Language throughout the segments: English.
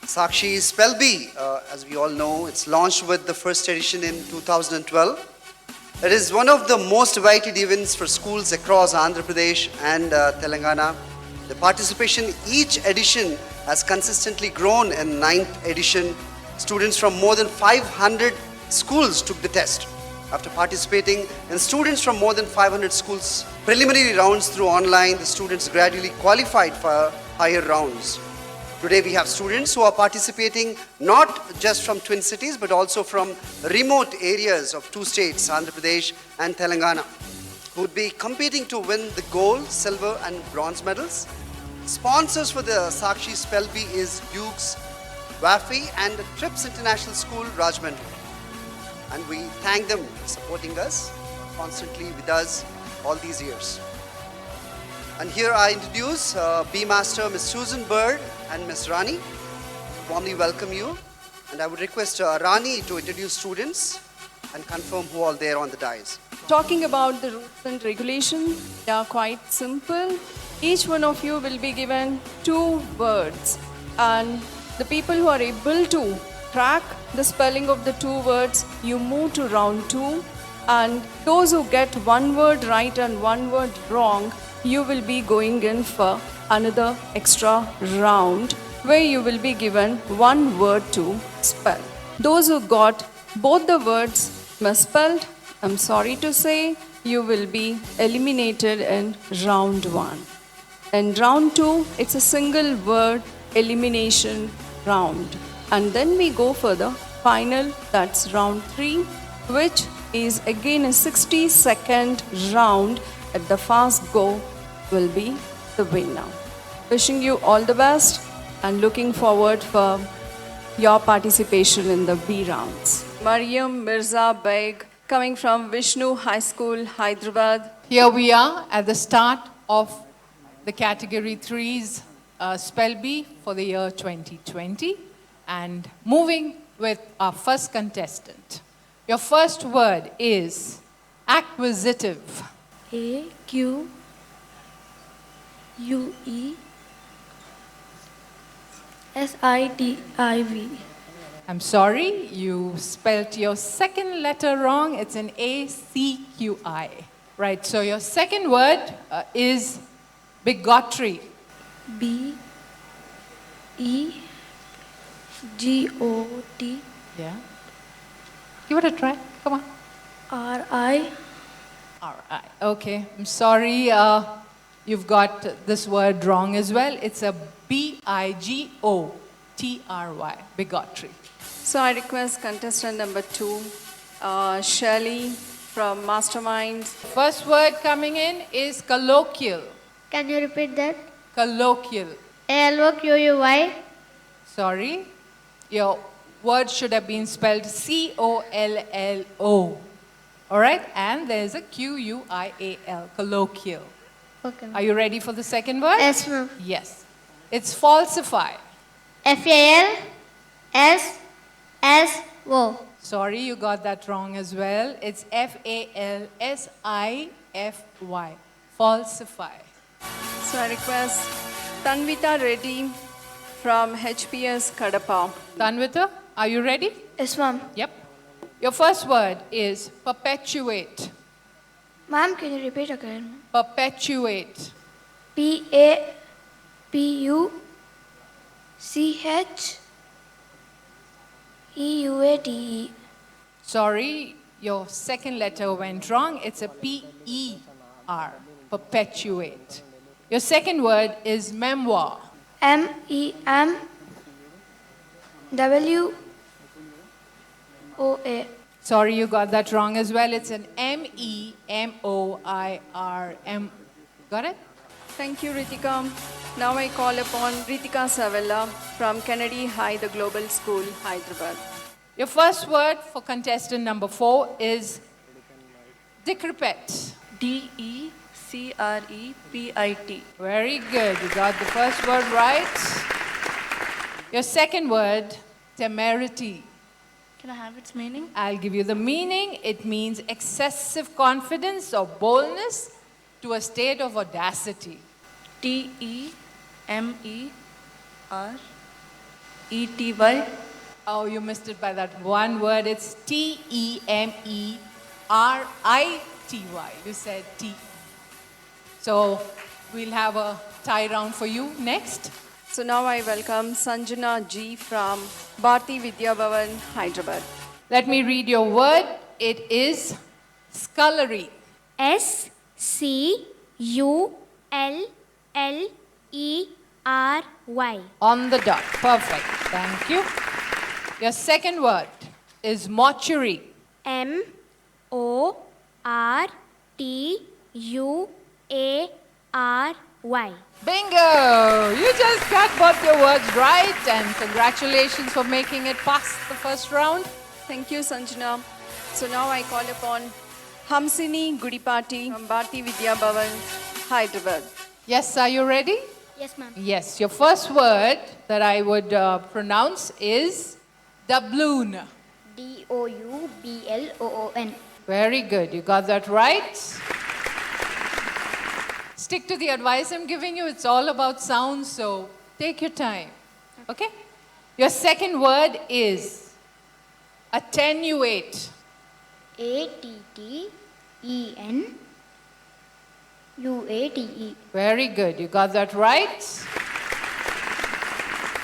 Sakshi Spell Bee, as we all know, it's launched with the first edition in 2012. It is one of the most awaited events for schools across Andhra Pradesh and Telangana. The participation each edition has consistently grown. In ninth edition, students from more than 500 schools took the test. After participating in students from more than 500 schools preliminary rounds through online, the students gradually qualified for higher rounds. Today we have students who are participating not just from Twin Cities but also from remote areas of two states, Andhra Pradesh and Telangana, who would be competing to win the gold, silver and bronze medals. Sponsors for the Sakshi Spell Bee is Dukes, Wafi and Trips International School, Rajahmundry. And we thank them for supporting us constantly with us all these years. And here I introduce Bee Master Ms. Susan Bird and Ms. Rani. Warmly welcome you. And I would request Rani to introduce students and confirm who all there on the dais. Talking about the rules and regulations, they are quite simple. Each one of you will be given 2 words, and the people who are able to crack the spelling of the 2 words, you move to round 2, and those who get 1 word right and 1 word wrong, you will be going in for another extra round where you will be given 1 word to spell. Those who got both the words misspelled, I'm sorry to say, you will be eliminated in round 1. In round 2, it's a single word elimination round. And then we go for the final, that's round 3, which is again a 60-second round. At the fast go will be the winner. Wishing you all the best and looking forward for your participation in the B rounds. Mariam Mirza Beg, coming from Vishnu High School, Hyderabad. Here we are at the start of the Category 3's Spell Bee for the year 2020. And moving with our first contestant. Your first word is acquisitive. AQUESITIVE. I'm sorry, you spelt your second letter wrong. It's an ACQI. Right, so your second word is bigotry. BEGOT. Yeah. Give it a try. Come on. RI. RI. Okay. I'm sorry. You've got this word wrong as well. It's a BIGOTRY. Bigotry. So I request contestant number 2, Shirley from Masterminds. First word coming in is colloquial. Can you repeat that? Colloquial. ALOQUY. Sorry. Your word should have been spelled COLLO. All right? And there's a QUIAL. Colloquial. Okay. Are you ready for the second word? Yes, ma'am. Yes. It's falsify. FALSSO. Sorry, you got that wrong as well. It's FALSIFY. Falsify. So I request Tanvita Reddy from HPS Kadapa. Tanvita, are you ready? Yes, ma'am. Yep. Your first word is perpetuate. Ma'am, can you repeat again? Perpetuate. PAPUCHEUATE. Sorry, your second letter went wrong. It's a PER. Perpetuate. Your second word is memoir. MEMWOA. Sorry, you got that wrong as well. It's an MEMOIRM. Got it? Thank you, Ritika. Now I call upon Ritika Savella from Kennedy High, the Global School, Hyderabad. Your first word for contestant number 4 is decrepit. DECREPIT. Very good. You got the first word right. Your second word, temerity. Can I have its meaning? I'll give you the meaning. It means excessive confidence or boldness to a state of audacity. TEMER E-T-Y. Oh, you missed it by that one word. It's Temerity. You said T. So we'll have a tie round for you next. So now I welcome Sanjana G from Bharti Vidya Bhavan, Hyderabad. Let me read your word. It is scullery. SCULLERY. On the dot. Perfect. Thank you. Your second word is mortuary. MORTUARY. Bingo! You just got both your words right, and congratulations for making it past the first round. Thank you, Sanjana. So now I call upon Hamsini Gudipati from Bharti Vidya Bhavan, Hyderabad. Yes, are you ready? Yes, ma'am. Yes, your first word that I would pronounce is doubloon. DOUBLOON. Very good, you got that right. Stick to the advice I'm giving you. It's all about sound, so take your time. Okay? Your second word is attenuate. ATTENUATE. Very good, you got that right.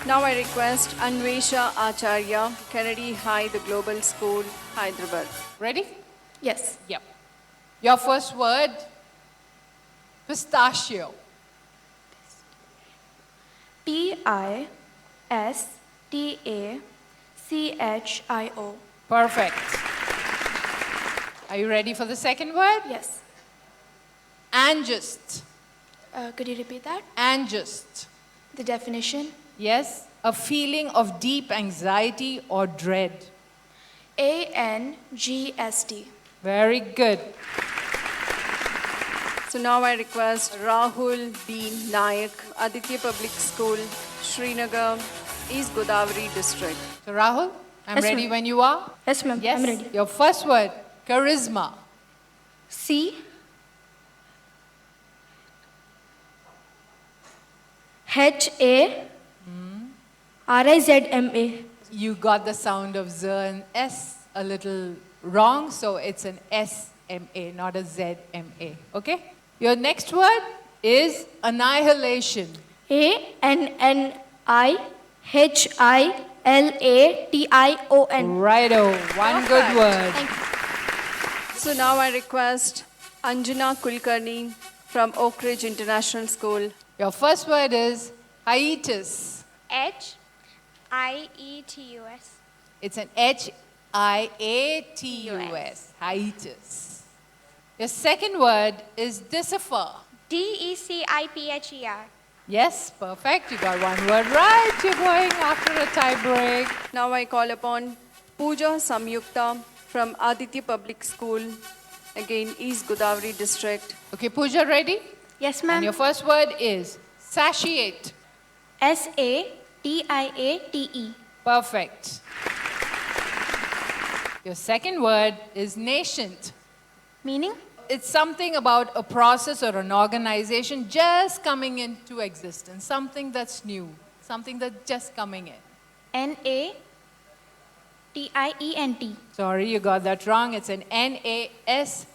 Now I request Anvesha Acharya, Kennedy High, the Global School, Hyderabad. Ready? Yes. Yep. Your first word, pistachio. PISTACHIO. Perfect. Are you ready for the second word? Yes. Angest. Could you repeat that? Angest. The definition? Yes, a feeling of deep anxiety or dread. ANGST. Very good. So now I request Rahul B. Nayak, Aditya Public School, Srinagar, East Godavari District. So Rahul, I'm Yes, ready ma'am. when you are. Yes, ma'am. Yes. I'm ready. Your first word, charisma. C HARIZMA. You got the sound of Z and S a little wrong, so it's an SMA, not a ZMA. Okay? Your next word is annihilation. ANNIHILATION. Righto, one good Perfect. word. So now I request Anjana Kulkarni from Oak Ridge International School. Your first word is hiatus. HIETUS. It's an HIATUS, hiatus. Your second word is decipher. DECIPHER. Yes, perfect. You got one word right. You're going after a tie break. Now I call upon Pooja Samyukta from Aditya Public School, again East Godavari District. Okay, Pooja, ready? Yes, And ma'am. your first word is satiate. SATIATE. Perfect. Your second word is nascent. Meaning? It's something about a process or an organization just coming into existence, something that's new, something that's just coming in. NATIENT. Sorry, you got that wrong. It's an NASCENT.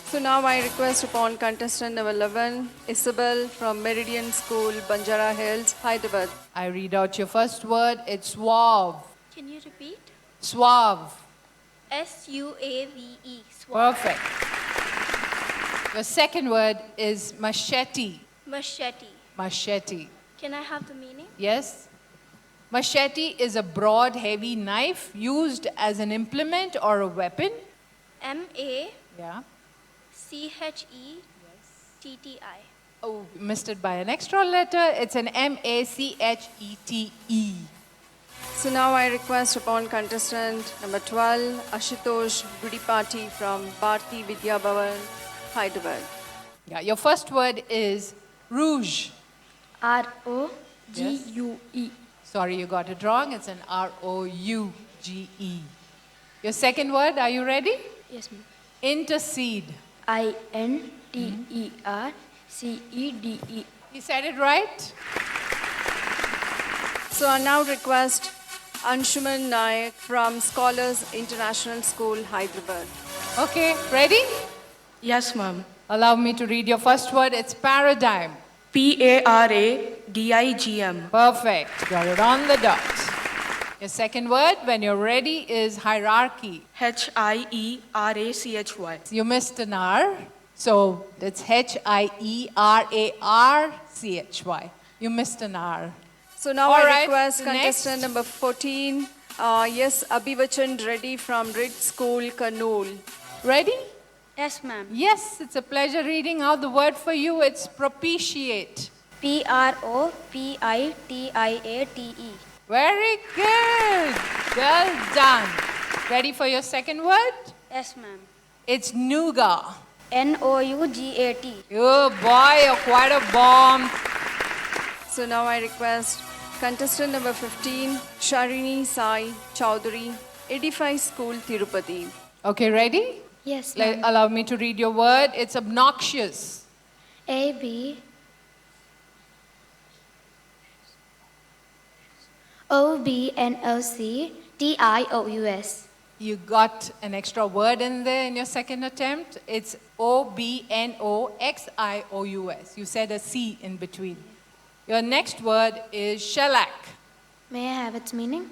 So now I request upon contestant number 11, Isabel from Meridian School, Banjara Hills, Hyderabad. I read out your first word. It's suave. Can you repeat? Suave. SUAVE. Perfect. Your second word is machete. Machete. Machete. Can I have the meaning? Yes? Machete is a broad, heavy knife used as an implement or a weapon. MACHETTI. Yeah. Oh, missed it by an extra letter. It's an MACHETE. So now I request upon contestant number 12, Ashutosh Gudipati from Bharti Vidya Bhavan, Hyderabad. Yeah, your first word is rouge. ROGUE. Sorry, you got it wrong. It's an ROUGE. Your second word, are you ready? Yes, ma'am. Intercede. INTERCEDE. You said it right? So I now request Anshuman Nayak from Scholars International School, Hyderabad. Okay, ready? Yes, ma'am. Allow me to read your first word. It's paradigm. Paradigm. Perfect. Got it on the dot. Your second word, when you're ready, is hierarchy. Hierarchy. You missed an R, so it's Hierarchy. You missed an R. So now All I right, request next. contestant number 14, yes, Abhivachan Reddy from Rit School, Karnool. Ready? Yes, ma'am. Yes, it's a pleasure reading out the word for you. It's propitiate. Propitiate. Very good. Well done. Ready for your second word? Yes, ma'am. It's nougat. Nougat. Oh boy, you're quite a bomb. So now I request contestant number 15, Sharini Sai Chowdhury, Edify School, Tirupati. Okay, ready? Yes, ma'am. Allow me to read your word. It's obnoxious. ABOBNOXIOUS. You got an extra word in there in your second attempt. It's OBNOXIOUS. You said a C in between. Your next word is shellac. May I have its meaning?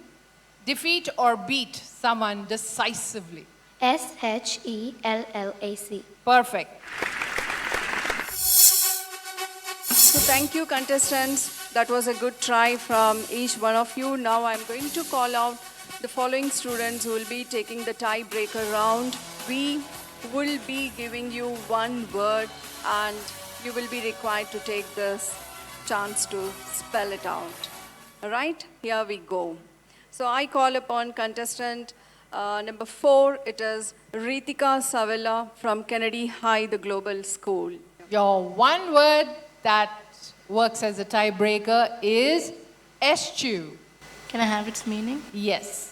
Defeat or beat someone decisively. SHELLAC. Perfect. So thank you, contestants. That was a good try from each one of you. Now I'm going to call out the following students who will be taking the tiebreaker round. We will be giving you one word and you will be required to take this chance to spell it out. All right, here we go. So I call upon contestant number 4. It is Ritika Savella from Kennedy High, the Global School. Your one word that works as a tiebreaker is eschew. Can I have its meaning? Yes.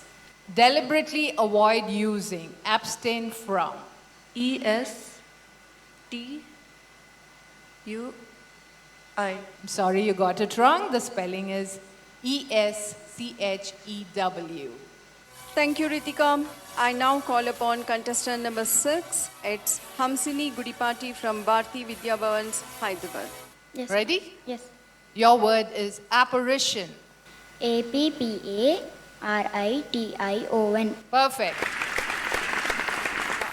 Deliberately avoid using, abstain from. ESTUI. I'm sorry you got it wrong. The spelling is ESCHEW. Thank you, Ritika. I now call upon contestant number 6. It's Hamsini Gudipati from Bharti Vidya Bhavans, Hyderabad. Yes. Ready? Yes. Your word is apparition. APPARITION. Perfect.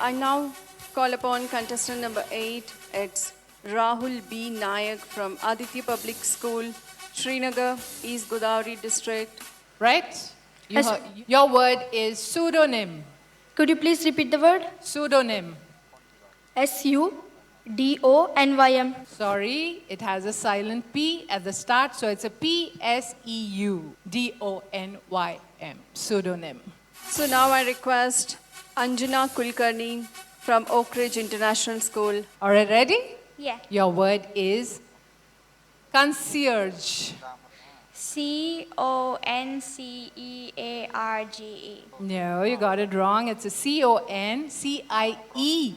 I now call upon contestant number 8. It's Rahul B. Nayak from Aditya Public School, Srinagar, East Godavari District. Right? Yes. Your word is pseudonym. Could you please repeat the word? Pseudonym. SUDONYM. Sorry, it has a silent P at the start, so it's a PSEUDONYM. Pseudonym. So now I request Anjana Kulkarni from Oak Ridge International School. All right, ready? Yeah. Your word is concierge. CONCEARGE. No, you got it wrong. It's a CONCIERGE,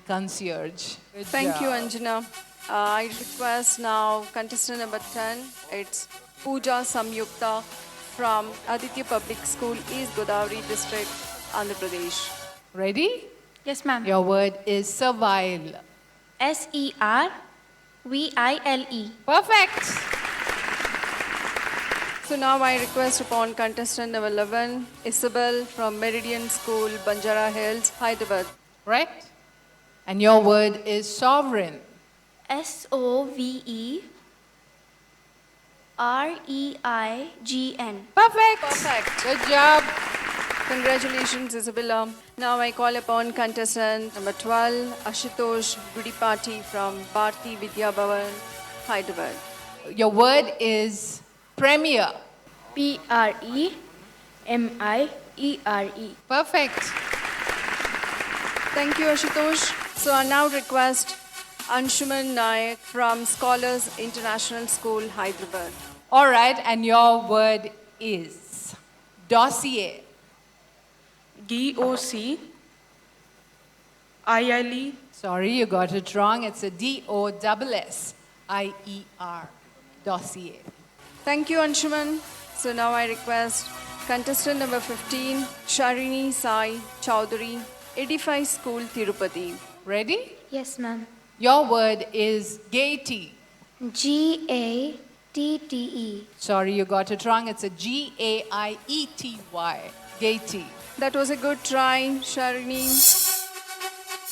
concierge. Good Thank you, job. Anjana. I request now contestant number 10. It's Pooja Samyukta from Aditya Public School, East Godavari District, Andhra Pradesh. Ready? Yes, ma'am. Your word is servile. SERVILE. Perfect. So now I request upon contestant number 11, Isabel from Meridian School, Banjara Hills, Hyderabad. Right? And your word is sovereign. SOVEREIGN. Perfect. Perfect. Good job. Congratulations, Isabella. Now I call upon contestant number 12, Ashutosh Gudipati from Bharti Vidya Bhavan, Hyderabad. Your word is premier. PREMIERE. Perfect. Thank you, Ashutosh. So I now request Anshuman Nayak from Scholars International School, Hyderabad. All right, and your word is dossier. DOCILE. Sorry, you got it wrong. It's a DOSSIER. Dossier. Thank you, Anshuman. So now I request contestant number 15, Sharini Sai Chowdhury, 85 School, Tirupati. Ready? Yes, ma'am. Your word is gaiety. Gatte. Sorry, you got it wrong. It's a G-A-I-E-T-Y. Gaiety. That was a good try, Sharini.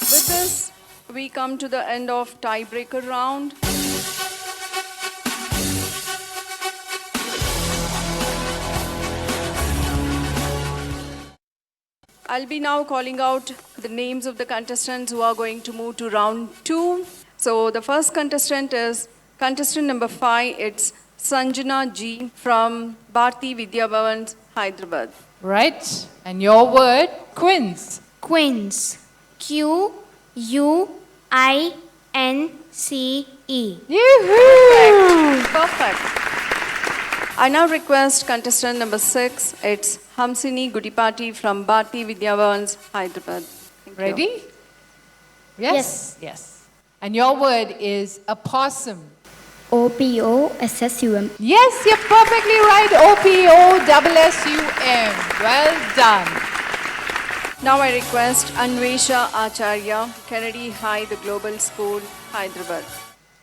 With this, we come to the end of tiebreaker round. I'll be now calling out the names of the contestants who are going to move to round 2. So the first contestant is contestant number 5. It's Sanjana G from Bharti Vidya Bhavan, Hyderabad. Right? And your word, quince. Quince. Quince. Yoo-hoo! Perfect. I now request contestant number 6. It's Hamsini Gudipati from Bharti Vidya Bhavan, Hyderabad. Thank you. Ready? Yes? Yes. And your word is opossum. Opossum. Yes, you're perfectly right. O-P-O-S-S-U-M. Well done. Now I request Anvesha Acharya, Kennedy High, the Global School, Hyderabad.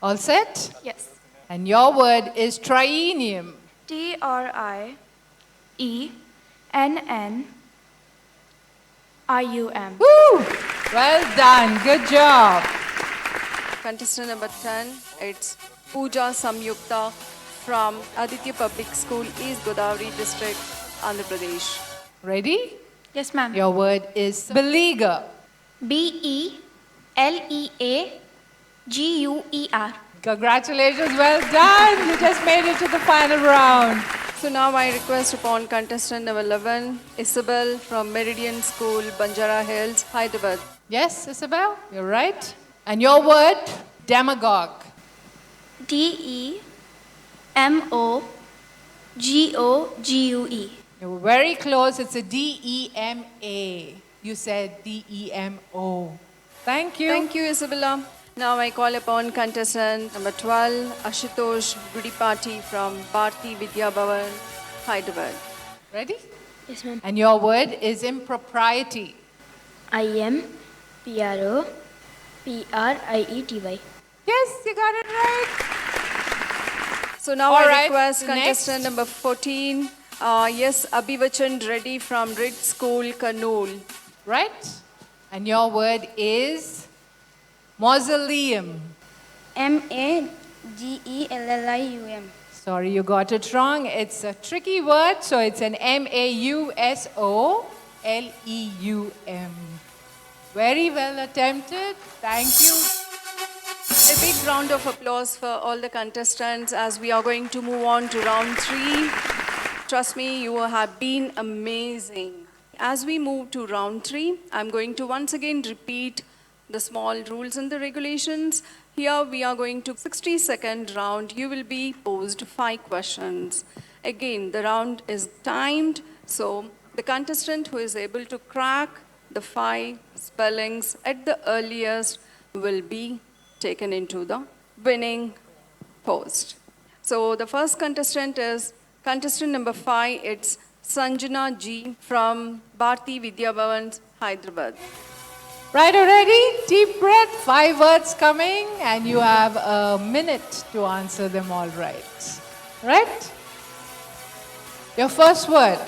All set? Yes. And your word is triennium. TRIENNIUM. Woo! Well done. Good job. Contestant number 10, it's Pooja Samyukta from Aditya Public School, East Godavari District, Andhra Pradesh. Ready? Yes, ma'am. Your word is beleaguer. BELEAGUER. Congratulations. Well done. You just made it to the final round. So now I request upon contestant number 11, Isabel from Meridian School, Banjara Hills, Hyderabad. Yes, Isabel? You're right. And your word, demagogue. DEMOGOGUE. You were very close. It's a D-E-M-A. You said D-E-M-O. Thank you. Thank you, Isabella. Now I call upon contestant number 12, Ashutosh Gudipati from Bharti Vidya Bhavan, Hyderabad. Ready? Yes, ma'am. And your word is impropriety. IMPROPRIETY. Yes, you got it right. So now All I right, request next. contestant number 14, yes, Abhivachan Reddy from Rid School, Karnool. Right? And your word is mausoleum. MAGELLIUM. Sorry, you got it wrong. It's a tricky word, so it's an M-A-U-S-O-L-E-U-M. Very well attempted. Thank you. A big round of applause for all the contestants as we are going to move on to round 3. Trust me, you have been amazing. As we move to round 3, I'm going to once again repeat the small rules and the regulations. Here we are going to 60-second round. You will be posed 5 questions. Again, the round is timed, so the contestant who is able to crack the 5 spellings at the earliest will be taken into the winning post. So the first contestant is contestant number 5. It's Sanjana G from Bharti Vidya Bhavan, Hyderabad. Right, already? Deep breath, 5 words coming, and you have a minute to answer them all right. Right? Your first word,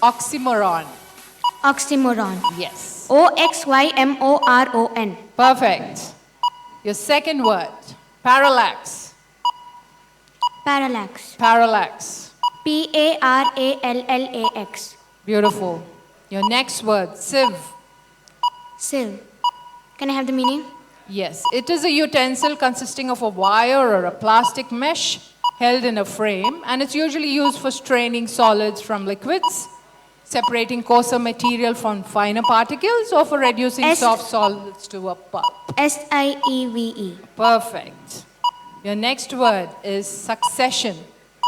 oxymoron. Oxymoron. Yes. OXYMORON. Perfect. Your second word, parallax. Parallax. Parallax. PARALLAX. Beautiful. Your next word, sieve. Sieve. Can I have the meaning? Yes, it is a utensil consisting of a wire or a plastic mesh held in a frame, and it's usually used for straining solids from liquids, separating coarser material from finer particles, or for reducing soft solids to a pulp. SIEVE. Perfect. Your next word is succession.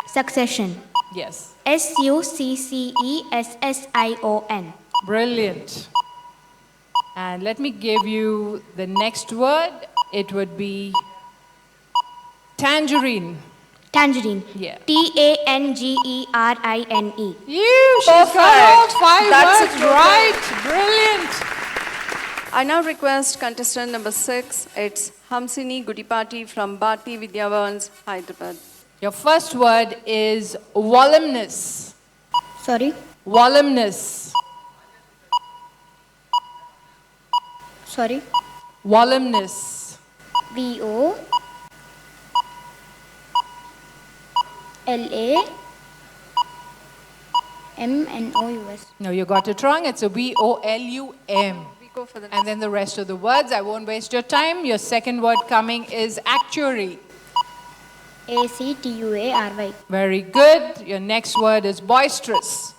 Succession. Yes. SUCCESSION. Brilliant. And let me give you the next word. It would be tangerine. Tangerine. Yeah. Tangerine. She's got all 5 That's a words total. right. Brilliant. I now request contestant number 6. It's Hamsini Gudipati from Bharti Vidyavans, Hyderabad. Your first word is voluminous. Sorry. Voluminous. Sorry. Voluminous. VOLAMNOUS. No, you got it wrong. It's a VOLUM. We go for the And then the rest of the words. I won't waste your time. Your second word coming is actuary. ACTUARY. Very good. Your next word is boisterous.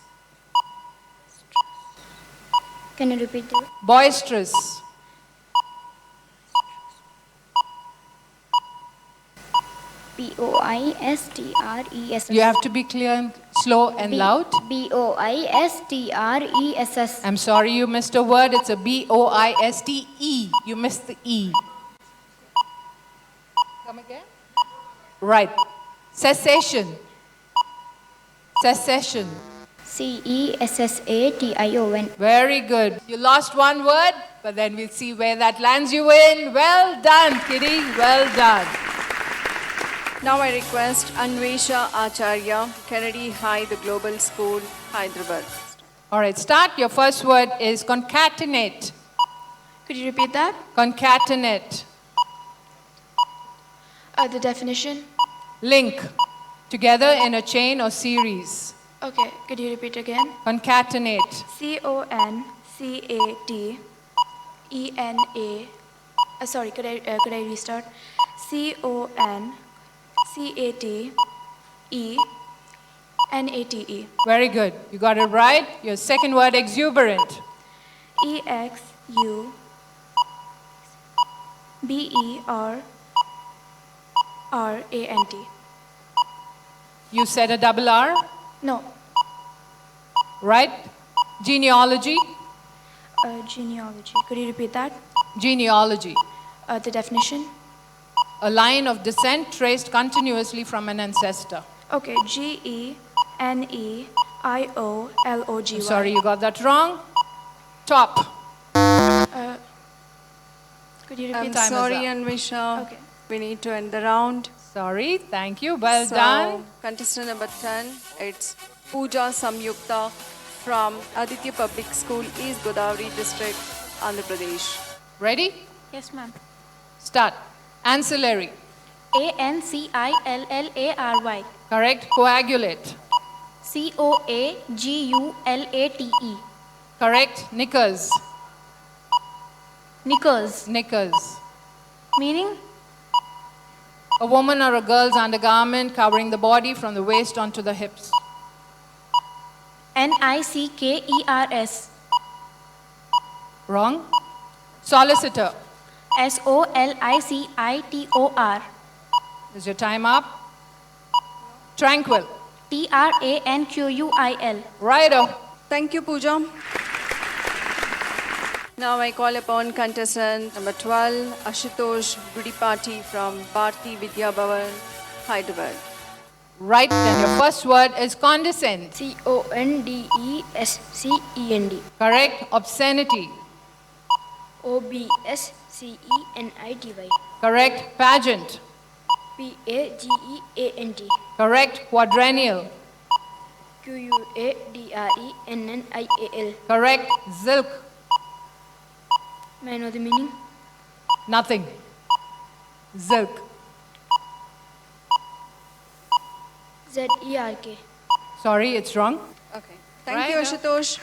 Can you repeat that? Boisterous. BOISTRESS. You have to be clear and slow and loud. BOISTRESS. I'm sorry you missed a word. It's a BOISTE. You missed the E. Come again? Right. Cessation. Cessation. CESSATION. Very good. You lost one word, but then we'll see where that lands you in. Well done, Kitty. Well done. Now I request Anvesha Acharya, Kennedy High, the Global School, Hyderabad. All right, start. Your first word is concatenate. Could you repeat that? Concatenate. The definition? Link. Together in a chain or series. Okay, could you repeat again? Concatenate. CONCATENA. Sorry, could I restart? CONCATENATE. Very good. You got it right. Your second word, exuberant. EXUBERRANT. You said a double R, No, right? Genealogy. genealogy. Could you repeat that? Genealogy. The definition? A line of descent traced continuously from an ancestor. Okay, GENEIOLOGY. Sorry, you got that wrong. Top. Could you I'm repeat Time is sorry, up. Anvesha. Okay. We need to end the round. Sorry, thank you. Well So, done. contestant number 10, it's Pooja Samyukta from Aditya Public School, East Godavari District, Andhra Pradesh. Ready? Yes, ma'am. Start. Ancillary. ANCILLARY. Correct. Coagulate. COAGULATE. Correct. Knickers. Knickers. Knickers. Meaning? A woman or a girl's undergarment covering the body from the waist onto the hips. NICKERS. Wrong. Solicitor. SOLICITOR. Is your time up? Tranquil. TRANQUIL. Righto. Thank you, Pooja. Now I call upon contestant number 12, Ashutosh Gudipati from Bharti Vidya Bhavan, Hyderabad. Right. Then your first word is condescend. CONDESCEND. Correct. Obscenity. OBSCENITY. Correct. Pageant. PAGEANT. Correct. Quadrennial. QUADRENNIAL. Correct. Zilk. May I know the meaning? Nothing. Zilk. ZERK. Sorry, it's wrong. Okay. Thank Right, you, yeah. Ashutosh.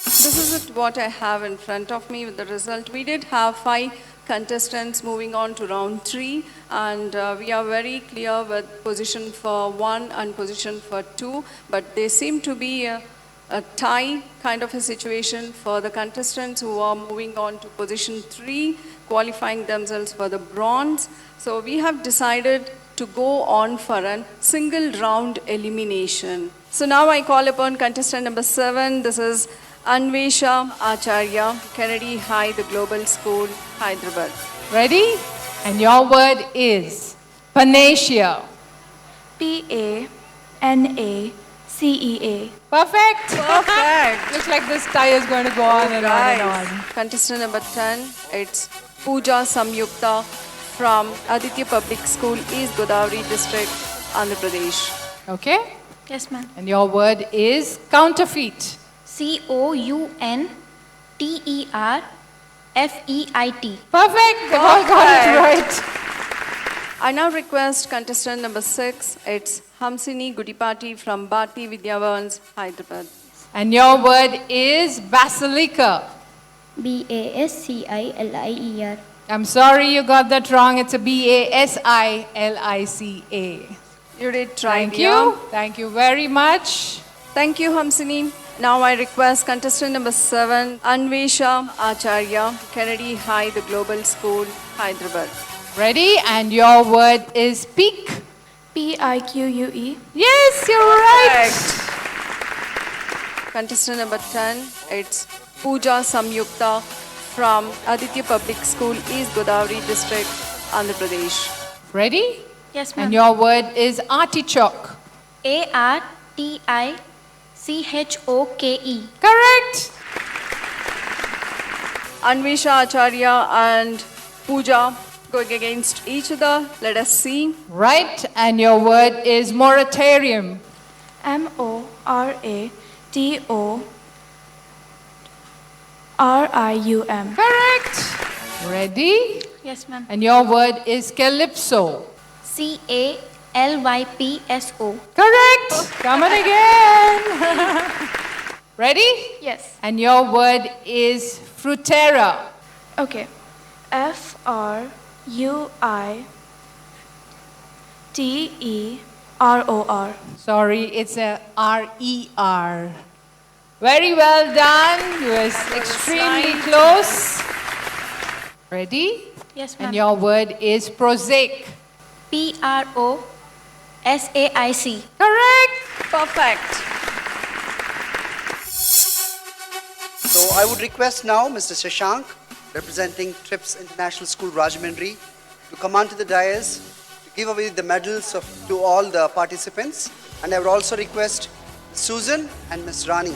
This is what I have in front of me with the result. We did have 5 contestants moving on to round 3, and we are very clear with position for 1 and position for 2, but they seem to be a tie kind of a situation for the contestants who are moving on to position 3, qualifying themselves for the bronze. So we have decided to go on for a single round elimination. So now I call upon contestant number 7. This is Anvesha Acharya, Kennedy High, the Global School, Hyderabad. Ready? And your word is Panacea. Panacea. Perfect. Perfect. Looks like this tie is going to go on and on and on. Contestant number 10, it's Pooja Samyukta from Aditya Public School, East Godavari District, Andhra Pradesh. Okay? Yes, ma'am. And your word is counterfeit. Counterfeit. Perfect. They've all got it right. I now request contestant number 6, it's Hamsini Gudipati from Bharti Vidyavans, Hyderabad. And your word is basilica. Basilier. I'm sorry you got that wrong. It's a Basilica. You did try, Thank dear. you. Thank you very much. Thank you, Hamsini. Now I request contestant number 7, Anvesha Acharya, Kennedy High, the Global School, Hyderabad. Ready? And your word is peak. Pique. Yes, you're right. Contestant number 10, it's Pooja Samyukta from Aditya Public School, East Godavari District, Andhra Pradesh. Ready? Yes, ma'am. And your word is artichoke. Artichoke. Correct. Anvesha Acharya and Pooja going against each other. Let us see. Right. And your word is moratorium. Moratorium. Correct. Ready? Yes, ma'am. And your word is calypso. Calypso. Correct. Come on again. Ready? Yes. And your word is frutera. Okay. Fruiterror. Sorry, it's a R-E-R. Very well done. You were extremely close. Ready? Yes, ma'am. And your word is prosaic. Prosaic. Correct. Perfect. So I would request now Mr. Shashank, representing TRIPS International School Rajahmundry, to come onto the dais to give away the medals to all the participants. And I would also request Susan and Ms. Rani.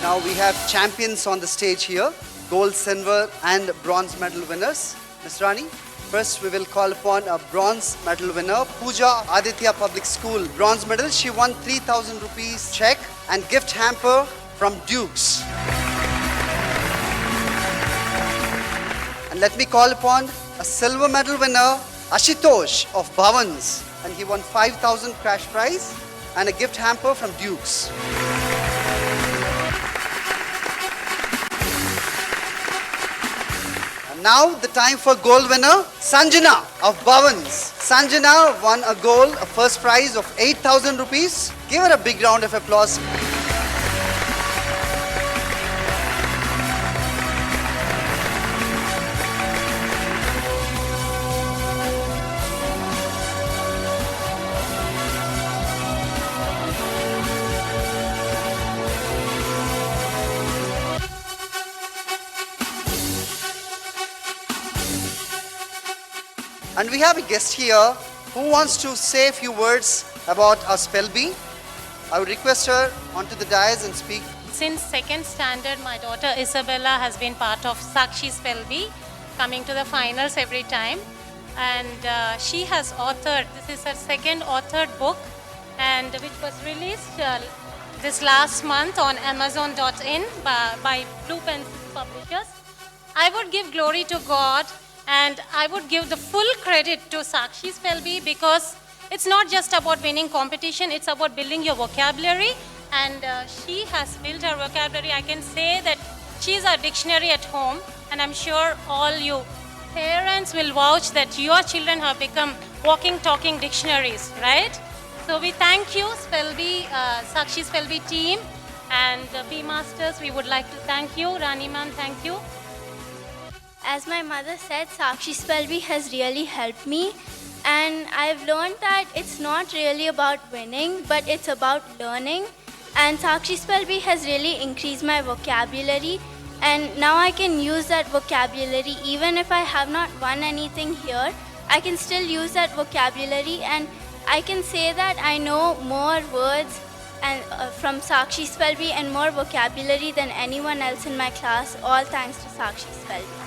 Now we have champions on the stage here, gold, silver and bronze medal winners. Ms. Rani, first we will call upon a bronze medal winner, Pooja Aditya Public School. Bronze medal, she won 3,000 rupees check and gift hamper from Dukes. And let me call upon a silver medal winner, Ashutosh of Bhavans, and he won 5,000 cash prize and a gift hamper from Dukes. Now the time for gold winner, Sanjana of Bhavans. Sanjana won a gold, a first prize of 8,000 rupees. Give her a big round of applause. And we have a guest here who wants to say a few words about our spell bee. I would request her onto the dais and speak. Since second standard, my daughter Isabella has been part of Sakshi Spell Bee, coming to the finals every time. And she has authored, this is her second authored book, and which was released this last month on Amazon.in by Blue Pencil Publishers. I would give glory to God, and I would give the full credit to Sakshi Spell Bee, because it's not just about winning competition, it's about building your vocabulary. And she has built her vocabulary. I can say that she's our dictionary at home, and I'm sure all you parents will vouch that your children have become walking, talking dictionaries, right? So we thank you, Spell Bee, Sakshi Spell Bee team, And B Masters, we would like to thank you. Rani ma'am, thank you. As my mother said, Sakshi Spellbee has really helped me. And I've learned that it's not really about winning, but it's about learning. And Sakshi Spellbee has really increased my vocabulary. And now I can use that vocabulary even if I have not won anything here. I can still use that vocabulary, and I can say that I know more words and from Sakshi Spellbee and more vocabulary than anyone else in my class, all thanks to Sakshi Spellbee.